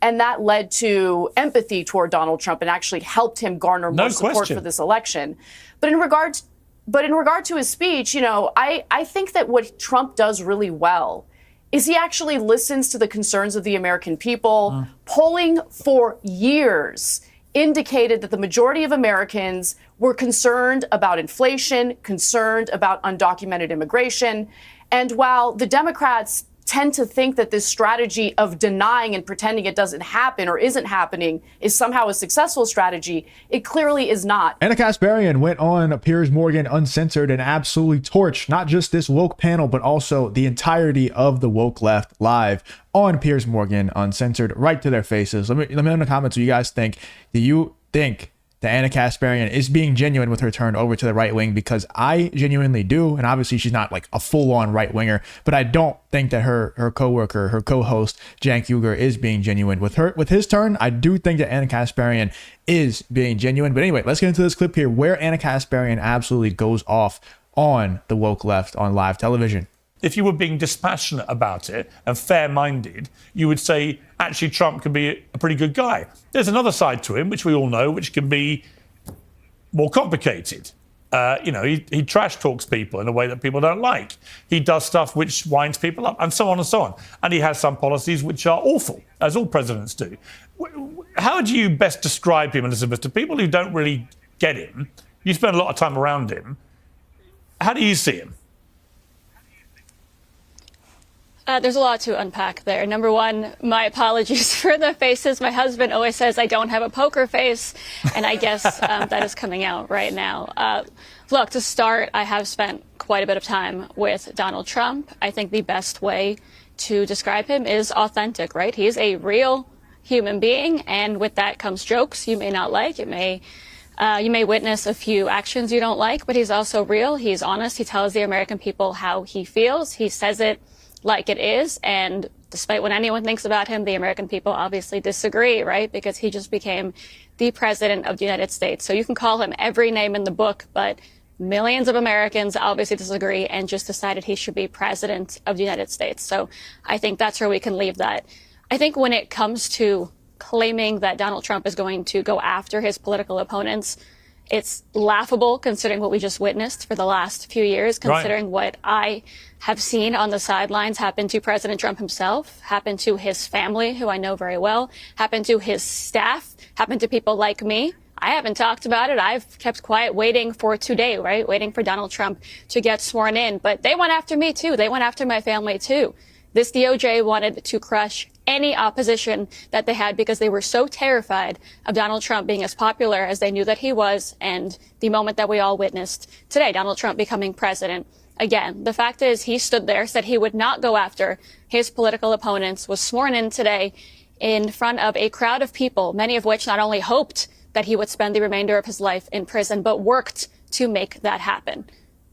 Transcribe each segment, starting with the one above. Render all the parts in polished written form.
And that led to empathy toward Donald Trump and actually helped him garner more support for this election. But in regard to his speech, I think that what Trump does really well is he actually listens to the concerns of the American people. Polling for years indicated that the majority of Americans were concerned about inflation, concerned about undocumented immigration. And while the Democrats tend to think that this strategy of denying and pretending it doesn't happen or isn't happening is somehow a successful strategy, it clearly is not. Ana Kasparian went on Piers Morgan Uncensored and absolutely torched not just this woke panel, but also the entirety of the woke left live on Piers Morgan Uncensored, right to their faces. Let me know in the comments what you guys think. Do you think that Ana Kasparian is being genuine with her turn over to the right wing? Because I genuinely do. And obviously she's not like a full-on right winger, but I don't think that her co-worker, her co-host, Cenk Uygur, is being genuine with his turn. I do think that Ana Kasparian is being genuine. But anyway, let's get into this clip here where Ana Kasparian absolutely goes off on the woke left on live television. If you were being dispassionate about it and fair-minded, you would say, actually, Trump could be a pretty good guy. There's another side to him, which we all know, which can be more complicated. He trash talks people in a way that people don't like. He does stuff which winds people up, and so on and so on. And he has some policies which are awful, as all presidents do. How do you best describe him, Elizabeth, to people who don't really get him? You spend a lot of time around him. How do you see him? There's a lot to unpack there. Number one, my apologies for the faces. My husband always says I don't have a poker face, and I guess that is coming out right now. Look, to start, I have spent quite a bit of time with Donald Trump. I think the best way to describe him is authentic, right? He's a real human being, and with that comes jokes you may not like. You may witness a few actions you don't like, but he's also real. He's honest. He tells the American people how he feels. He says it like it is, and despite what anyone thinks about him, the American people obviously disagree, right? Because he just became the president of the United States. So you can call him every name in the book, but millions of Americans obviously disagree and just decided he should be president of the United States. So I think that's where we can leave that. I think when it comes to claiming that Donald Trump is going to go after his political opponents, it's laughable considering what we just witnessed for the last few years, considering what I have seen on the sidelines happen to President Trump himself, happen to his family, who I know very well, happen to his staff, happen to people like me. I haven't talked about it. I've kept quiet waiting for today, right? Waiting for Donald Trump to get sworn in. But they went after me, too. They went after my family, too. This DOJ wanted to crush any opposition that they had because they were so terrified of Donald Trump being as popular as they knew that he was, and the moment that we all witnessed today, Donald Trump becoming president. Again, the fact is he stood there, said he would not go after his political opponents, was sworn in today in front of a crowd of people, many of which not only hoped that he would spend the remainder of his life in prison, but worked to make that happen.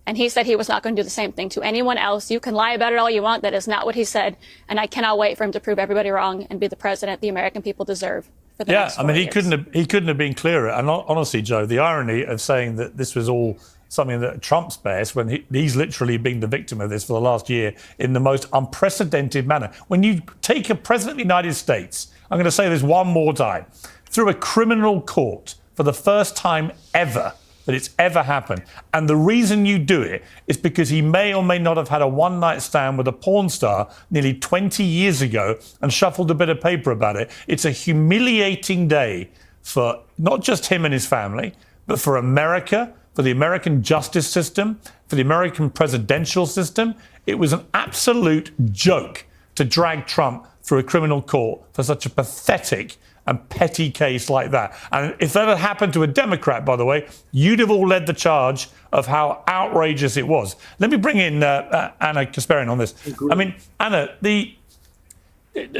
And he said he was not going to do the same thing to anyone else. You can lie about it all you want. That is not what he said. And I cannot wait for him to prove everybody wrong and be the president the American people deserve for the next 4 years. He couldn't have been clearer. And honestly, Joe, the irony of saying that this was all something that Trump's bears when he's literally been the victim of this for the last year in the most unprecedented manner. When you take a president of the United States, I'm going to say this one more time, through a criminal court for the first time ever, that it's ever happened. And the reason you do it is because he may or may not have had a one-night stand with a porn star nearly 20 years ago and shuffled a bit of paper about it. It's a humiliating day for not just him and his family, but for America, for the American justice system, for the American presidential system. It was an absolute joke to drag Trump through a criminal court for such a pathetic and petty case like that. And if that had happened to a Democrat, by the way, you'd have all led the charge of how outrageous it was. Let me bring in Ana Kasparian on this. I mean, Ana, the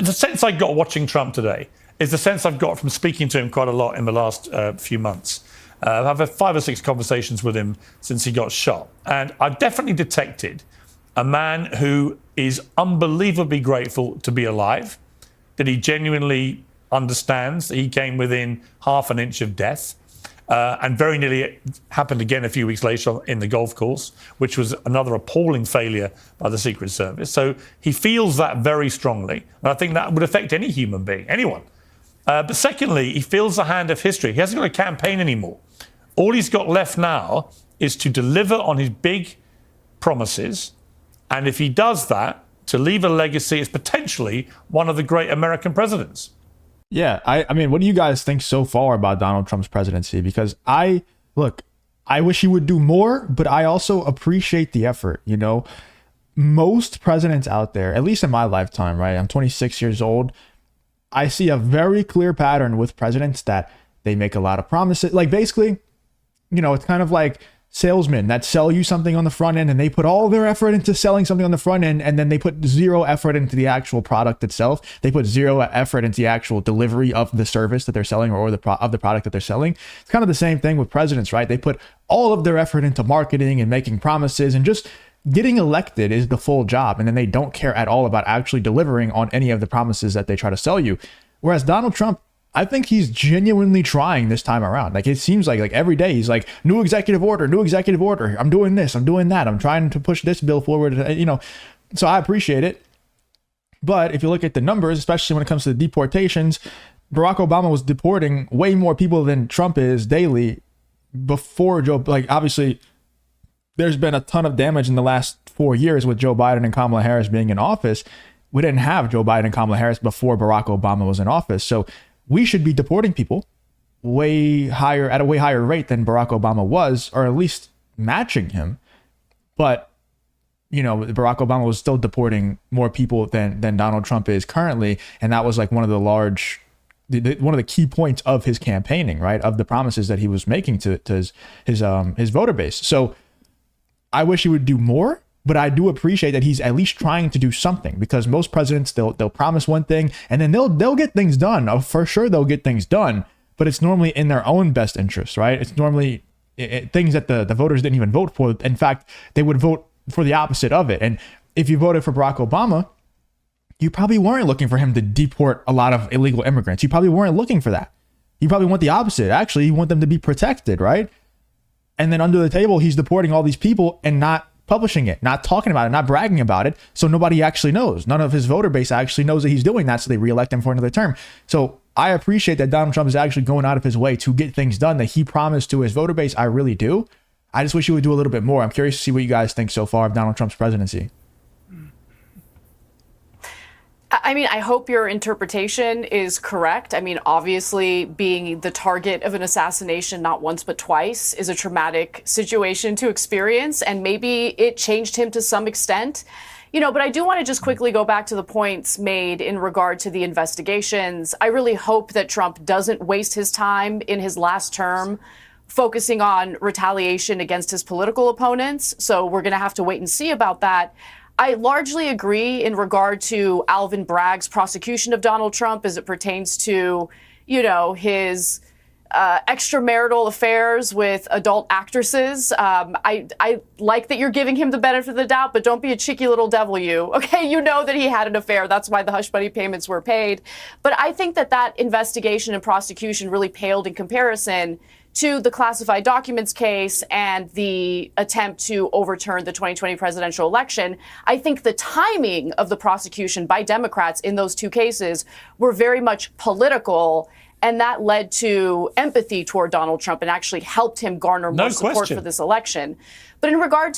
sense I got watching Trump today is the sense I've got from speaking to him quite a lot in the last few months. I've had 5 or 6 conversations with him since he got shot. And I've definitely detected a man who is unbelievably grateful to be alive, that he genuinely understands that he came within half an inch of death, and very nearly it happened again a few weeks later in the golf course, which was another appalling failure by the Secret Service. So he feels that very strongly, and I think that would affect any human being, anyone. But secondly, he feels the hand of history. He hasn't got a campaign anymore. All he's got left now is to deliver on his big promises. And if he does that, to leave a legacy as potentially one of the great American presidents. Yeah, I mean, what do you guys think so far about Donald Trump's presidency? Because I wish he would do more, but I also appreciate the effort. You know, most presidents out there, at least in my lifetime, right? I'm 26 years old. I see a very clear pattern with presidents that they make a lot of promises. Like basically, you know, it's kind of like salesmen that sell you something on the front end and they put all their effort into selling something on the front end, and then they put zero effort into the actual product itself. They put zero effort into the actual delivery of the service that they're selling or the product that they're selling. It's kind of the same thing with presidents, right? They put all of their effort into marketing and making promises, and just getting elected is the full job. And then they don't care at all about actually delivering on any of the promises that they try to sell you. Whereas Donald Trump, I think he's genuinely trying this time around. Like it seems like every day he's like, new executive order. I'm doing this, I'm doing that. I'm trying to push this bill forward, you know, so I appreciate it. But if you look at the numbers, especially when it comes to the deportations, Barack Obama was deporting way more people than Trump is daily before Joe. Like obviously there's been a ton of damage in the last 4 years with Joe Biden and Kamala Harris being in office. We didn't have Joe Biden and Kamala Harris before Barack Obama was in office. So we should be deporting people at a way higher rate than Barack Obama was, or at least matching him. But, you know, Barack Obama was still deporting more people than Donald Trump is currently. And that was like one of the key points of his campaigning, right? Of the promises that he was making to his voter base. So I wish he would do more, but I do appreciate that he's at least trying to do something, because most presidents, they'll promise one thing and then they'll get things done. Oh, for sure they'll get things done, but it's normally in their own best interest, right? It's normally things that the voters didn't even vote for. In fact, they would vote for the opposite of it. And if you voted for Barack Obama, you probably weren't looking for him to deport a lot of illegal immigrants. You probably weren't looking for that. You probably want the opposite. Actually, you want them to be protected, right? And then under the table, he's deporting all these people and not publishing it, not talking about it, not bragging about it. So nobody actually knows. None of his voter base actually knows that he's doing that. So they reelect him for another term. So I appreciate that Donald Trump is actually going out of his way to get things done that he promised to his voter base. I really do. I just wish he would do a little bit more. I'm curious to see what you guys think so far of Donald Trump's presidency. I mean, I hope your interpretation is correct. I mean, obviously, being the target of an assassination not once but twice is a traumatic situation to experience, and maybe it changed him to some extent. You know, but I do want to just quickly go back to the points made in regard to the investigations. I really hope that Trump doesn't waste his time in his last term focusing on retaliation against his political opponents. So we're going to have to wait and see about that. I largely agree in regard to Alvin Bragg's prosecution of Donald Trump as it pertains to, you know, his extramarital affairs with adult actresses. I like that you're giving him the benefit of the doubt, but don't be a cheeky little devil, you. Okay, you know that he had an affair. That's why the hush money payments were paid. But I think that investigation and prosecution really paled in comparison to the classified documents case and the attempt to overturn the 2020 presidential election. I think the timing of the prosecution by Democrats in those two cases were very much political, and that led to empathy toward Donald Trump and actually helped him garner more support for this election. But in regard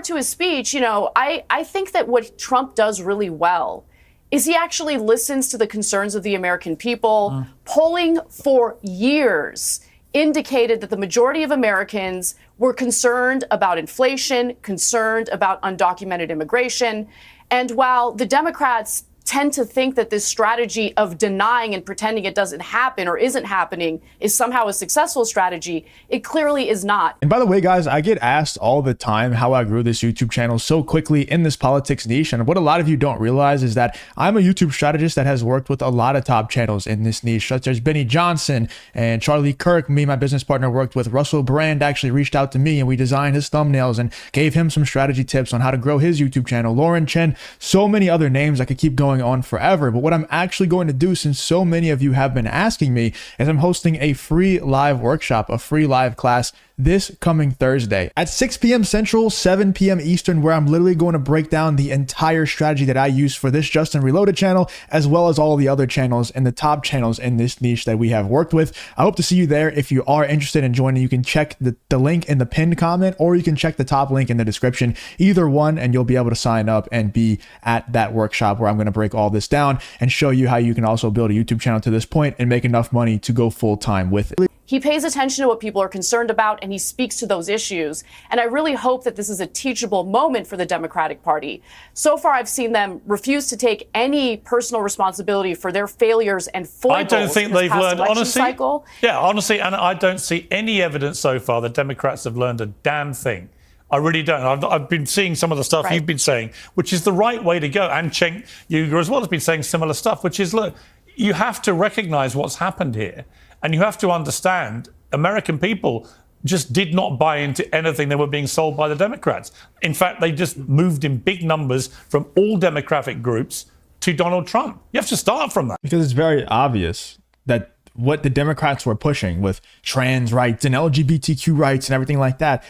to his speech, you know, I think that what Trump does really well is he actually listens to the concerns of the American people. Polling for years indicated that the majority of Americans were concerned about inflation, concerned about undocumented immigration. And while the Democrats tend to think that this strategy of denying and pretending it doesn't happen or isn't happening is somehow a successful strategy, it clearly is not. And by the way, guys, I get asked all the time how I grew this YouTube channel so quickly in this politics niche. And what a lot of you don't realize is that I'm a YouTube strategist that has worked with a lot of top channels in this niche, such as Benny Johnson and Charlie Kirk. Me and my business partner worked with. Russell Brand actually reached out to me and we designed his thumbnails and gave him some strategy tips on how to grow his YouTube channel. Lauren Chen, so many other names. I could keep going going on forever. But what I'm actually going to do, since so many of you have been asking me, is I'm hosting a free live workshop, a free live class this coming Thursday at 6 p.m. Central, 7 p.m. Eastern, where I'm literally going to break down the entire strategy that I use for this Justin Reloaded channel, as well as all the other channels and the top channels in this niche that we have worked with. I hope to see you there. If you are interested in joining, you can check the link in the pinned comment, or you can check the top link in the description, either one, and you'll be able to sign up and be at that workshop where I'm going to break all this down and show you how you can also build a YouTube channel to this point and make enough money to go full time with it. He pays attention to what people are concerned about, and he speaks to those issues. And I really hope that this is a teachable moment for the Democratic Party. So far, I've seen them refuse to take any personal responsibility for their failures and foibles. I don't think they've learned, honestly. Cycle. Yeah, honestly, and I don't see any evidence so far that Democrats have learned a damn thing. I really don't. I've been seeing some of the stuff you've been saying, which is the right way to go. And Cenk Uygur as well has been saying similar stuff, which is, look, you have to recognize what's happened here. And you have to understand, American people just did not buy into anything that were being sold by the Democrats. In fact, they just moved in big numbers from all demographic groups to Donald Trump. You have to start from that. Because it's very obvious that what the Democrats were pushing with trans rights and LGBTQ rights and everything like that,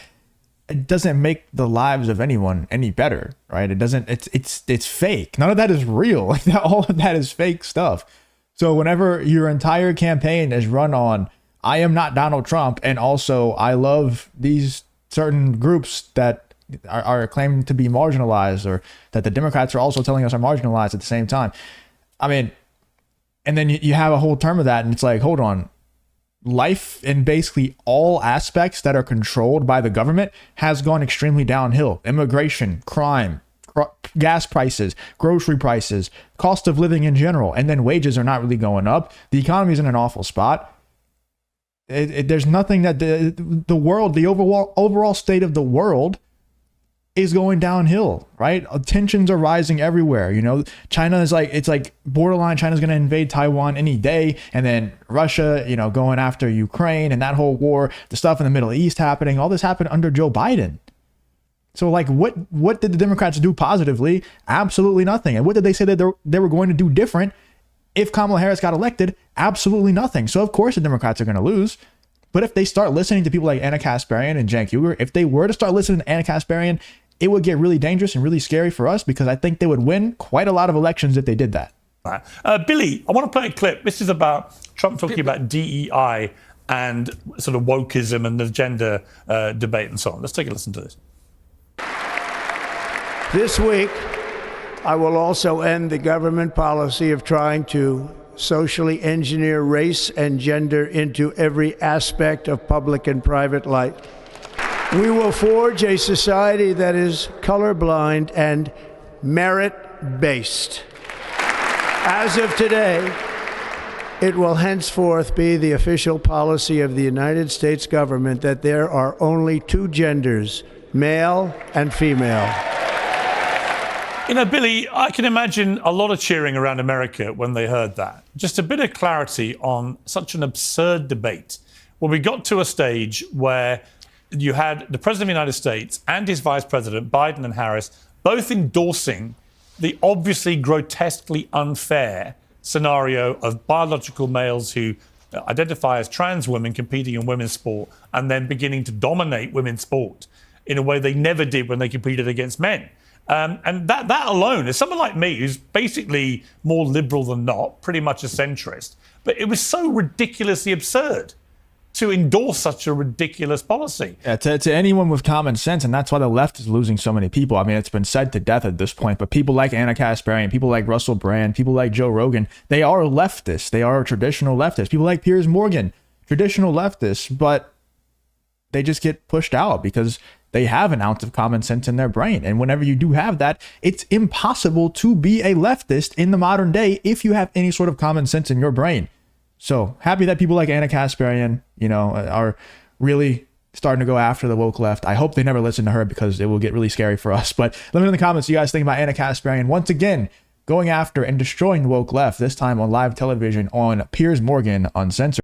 it doesn't make the lives of anyone any better, right? It doesn't, it's fake. None of that is real. Like that, all of that is fake stuff. So whenever your entire campaign is run on, I am not Donald Trump, and also I love these certain groups that are claiming to be marginalized, or that the Democrats are also telling us are marginalized at the same time. I mean, and then you have a whole term of that, and it's like, hold on. Life in basically all aspects that are controlled by the government has gone extremely downhill. Immigration, crime, gas prices, grocery prices, cost of living in general, and then wages are not really going up. The economy is in an awful spot. There's nothing that the world, the overall state of the world is going downhill, right? Tensions are rising everywhere. You know, China is like, it's like borderline. China's going to invade Taiwan any day. And then Russia, you know, going after Ukraine and that whole war, the stuff in the Middle East happening, all this happened under Joe Biden. So like, what did the Democrats do positively? Absolutely nothing. And what did they say that they were going to do different if Kamala Harris got elected? Absolutely nothing. So of course the Democrats are going to lose. But if they start listening to people like Ana Kasparian and Cenk Uygur, if they were to start listening to Ana Kasparian, it would get really dangerous and really scary for us, because I think they would win quite a lot of elections if they did that. Billy, I want to play a clip. This is about Trump talking about DEI and sort of wokeism and the gender debate and so on. Let's take a listen to this. This week, I will also end the government policy of trying to socially engineer race and gender into every aspect of public and private life. We will forge a society that is colorblind and merit-based. As of today, it will henceforth be the official policy of the United States government that there are only two genders, male and female. You know, Billy, I can imagine a lot of cheering around America when they heard that. Just a bit of clarity on such an absurd debate. Well, we got to a stage where you had the President of the United States and his Vice President, Biden and Harris, both endorsing the obviously grotesquely unfair scenario of biological males who identify as trans women competing in women's sport and then beginning to dominate women's sport in a way they never did when they competed against men. And that alone, as someone like me, who's basically more liberal than not, pretty much a centrist, but it was so ridiculously absurd to endorse such a ridiculous policy. Yeah, to anyone with common sense, and that's why the left is losing so many people. I mean, it's been said to death at this point, but people like Ana Kasparian, people like Russell Brand, people like Joe Rogan, they are leftists. They are traditional leftists. People like Piers Morgan, traditional leftists, but they just get pushed out because they have an ounce of common sense in their brain. And whenever you do have that, it's impossible to be a leftist in the modern day if you have any sort of common sense in your brain. So happy that people like Ana Kasparian, you know, are really starting to go after the woke left. I hope they never listen to her because it will get really scary for us. But let me know in the comments what you guys think about Ana Kasparian once again going after and destroying the woke left, this time on live television on Piers Morgan Uncensored.